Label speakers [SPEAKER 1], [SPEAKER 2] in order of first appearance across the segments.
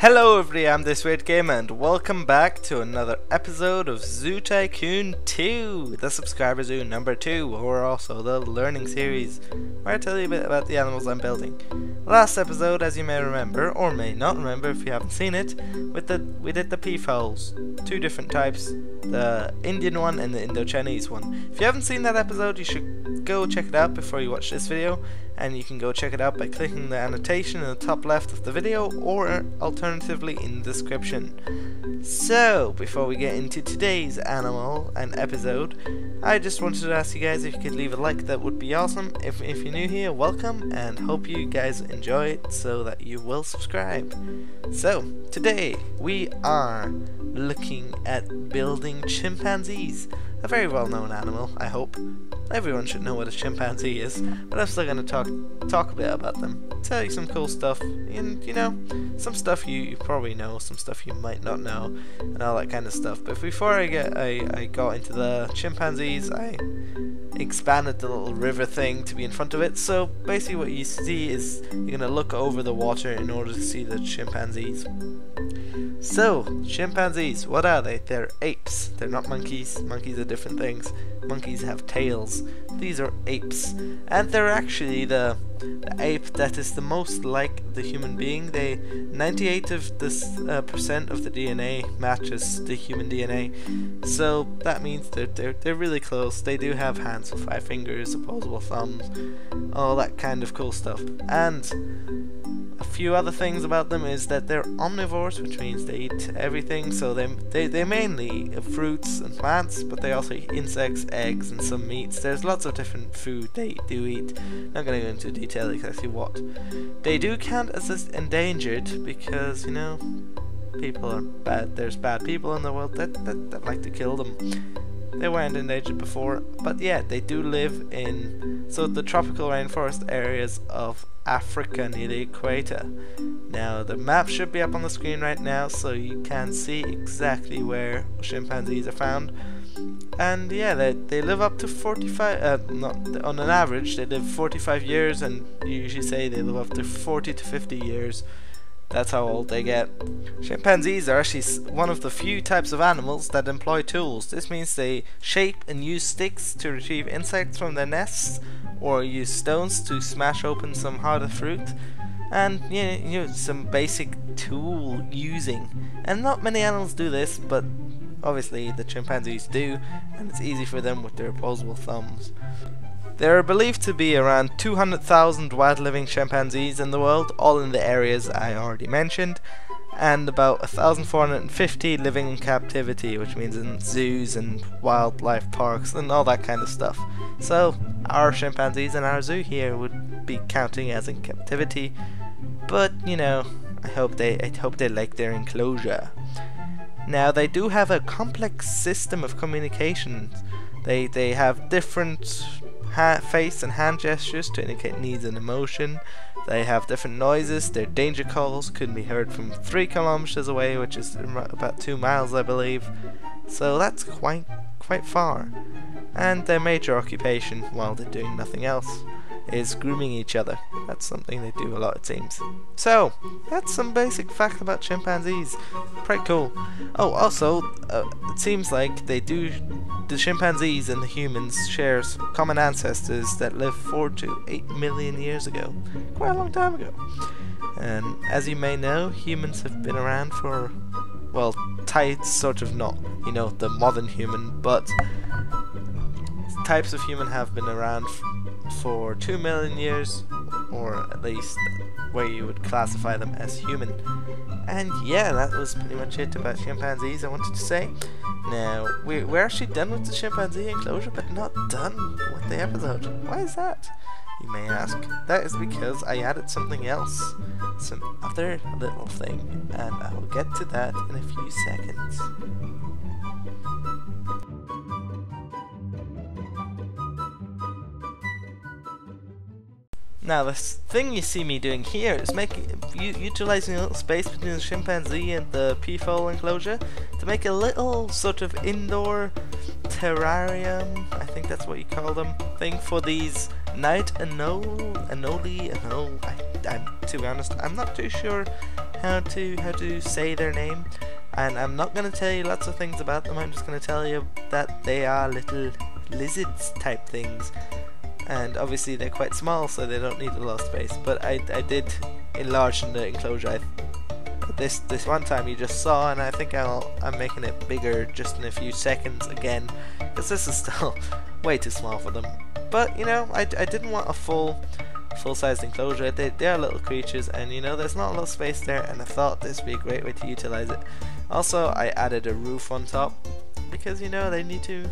[SPEAKER 1] Hello everybody, I'm this weird gamer and welcome back to another episode of Zoo Tycoon 2, the subscriber zoo number 2, or also the learning series, where I tell you a bit about the animals I'm building. Last episode, as you may remember, or may not remember if you haven't seen it, we did the peepholes, two different types, the Indian one and the Indo-Chinese one. If you haven't seen that episode, you should go check it out before you watch this video, and you can go check it out by clicking the annotation in the top left of the video, or alternatively in the description. So, before we get into today's animal and episode, I just wanted to ask you guys if you could leave a like. That would be awesome. If you're new here, welcome, and hope you guys enjoy it so that you will subscribe. So, today we are looking at building chimpanzees. A very well-known animal, I hope. Everyone should know what a chimpanzee is, but I'm still going to talk a bit about them. Tell you some cool stuff, and you know, some stuff you probably know, some stuff you might not know, and all that kind of stuff. But before I got into the chimpanzees, I expanded the little river thing to be in front of it. So basically what you see is you're going to look over the water in order to see the chimpanzees. So, chimpanzees, what are they? They're apes. They're not monkeys. Monkeys are different things. Monkeys have tails. These are apes. And they're actually the ape that is the most like the human being. 98% of the DNA matches the human DNA. So that means they're really close. They do have hands with 5 fingers, opposable thumbs, all that kind of cool stuff. And a few other things about them is that they're omnivores, which means they eat everything. So they mainly eat fruits and plants, but they also eat insects, eggs, and some meats. There's lots of different food they do eat. Not going to go into detail exactly what. They do count as endangered because, you know, people are bad. There's bad people in the world that like to kill them. They weren't endangered before, but yeah, they do live in the tropical rainforest areas of Africa near the equator. Now the map should be up on the screen right now, so you can see exactly where chimpanzees are found. And yeah, they live up to 45. On an average, they live 45 years, and you usually say they live up to 40 to 50 years. That's how old they get. Chimpanzees are actually one of the few types of animals that employ tools. This means they shape and use sticks to retrieve insects from their nests, or use stones to smash open some harder fruit, and you know, some basic tool using. And not many animals do this, but obviously the chimpanzees do, and it's easy for them with their opposable thumbs. There are believed to be around 200,000 wild-living chimpanzees in the world, all in the areas I already mentioned, and about 1,450 living in captivity, which means in zoos and wildlife parks and all that kind of stuff. So our chimpanzees in our zoo here would be counting as in captivity, but you know, I hope they like their enclosure. Now they do have a complex system of communication. They have different face and hand gestures to indicate needs and emotion. They have different noises. Their danger calls can be heard from 3 kilometers away, which is about 2 miles, I believe. So that's quite far. And their major occupation, while they're doing nothing else, is grooming each other. That's something they do a lot, it seems. So that's some basic fact about chimpanzees. Pretty cool. Oh, also, it seems like the chimpanzees and the humans share common ancestors that lived 4 to 8 million years ago. Quite a long time ago. And as you may know, humans have been around for, well, sort of not, you know, the modern human, but types of human have been around for 2 million years, or at least where you would classify them as human. And yeah, that was pretty much it about chimpanzees I wanted to say. Now, we're actually done with the chimpanzee enclosure, but not done with the episode. Why is that, you may ask? That is because I added something else, some other little thing, and I will get to that in a few seconds. Now the thing you see me doing here is utilizing a little space between the chimpanzee and the peephole enclosure to make a little sort of indoor terrarium, I think that's what you call them, thing for these night anole, to be honest, I'm not too sure how to say their name, and I'm not going to tell you lots of things about them. I'm just going to tell you that they are little lizards type things, and obviously they're quite small, so they don't need a lot of space. But I did enlarge the enclosure. This one time you just saw, and I think I'm making it bigger just in a few seconds again, because this is still way too small for them. But you know, I didn't want a full-sized enclosure. They are little creatures, and you know, there's not a lot of space there, and I thought this would be a great way to utilize it. Also, I added a roof on top because you know they need to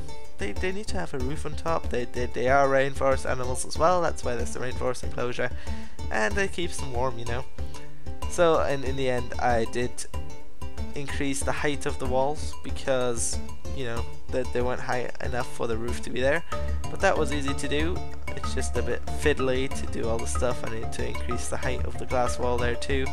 [SPEAKER 1] have a roof on top. They are rainforest animals as well. That's why there's the rainforest enclosure, and it keeps them warm, you know. So in the end, I did increase the height of the walls because you know they weren't high enough for the roof to be there. But that was easy to do. It's just a bit fiddly to do all the stuff. I need to increase the height of the glass wall there too.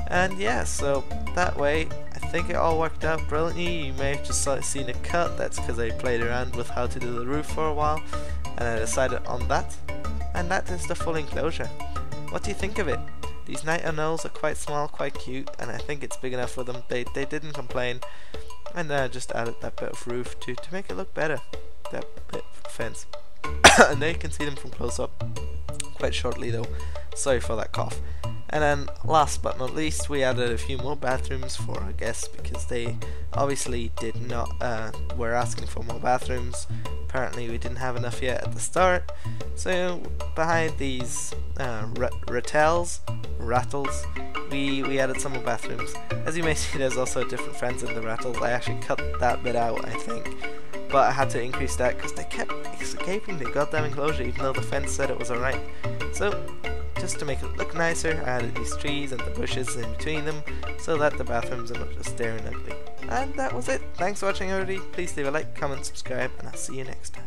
[SPEAKER 1] And yeah, so that way I think it all worked out brilliantly. You may have just seen a cut. That's because I played around with how to do the roof for a while, and I decided on that. And that is the full enclosure. What do you think of it? These night owls are quite small, quite cute, and I think it's big enough for them. They didn't complain, and then I just added that bit of roof to make it look better. That bit of fence. And there you can see them from close up quite shortly though. Sorry for that cough. And then last but not least, we added a few more bathrooms for our guests because they obviously were asking for more bathrooms. Apparently we didn't have enough yet at the start. So behind these rattles, we added some more bathrooms. As you may see, there's also different friends in the rattles. I actually cut that bit out, I think. But I had to increase that because they kept escaping the goddamn enclosure even though the fence said it was alright. So just to make it look nicer, I added these trees and the bushes in between them so that the bathrooms are not just staring ugly. And that was it. Thanks for watching everybody. Please leave a like, comment, subscribe, and I'll see you next time.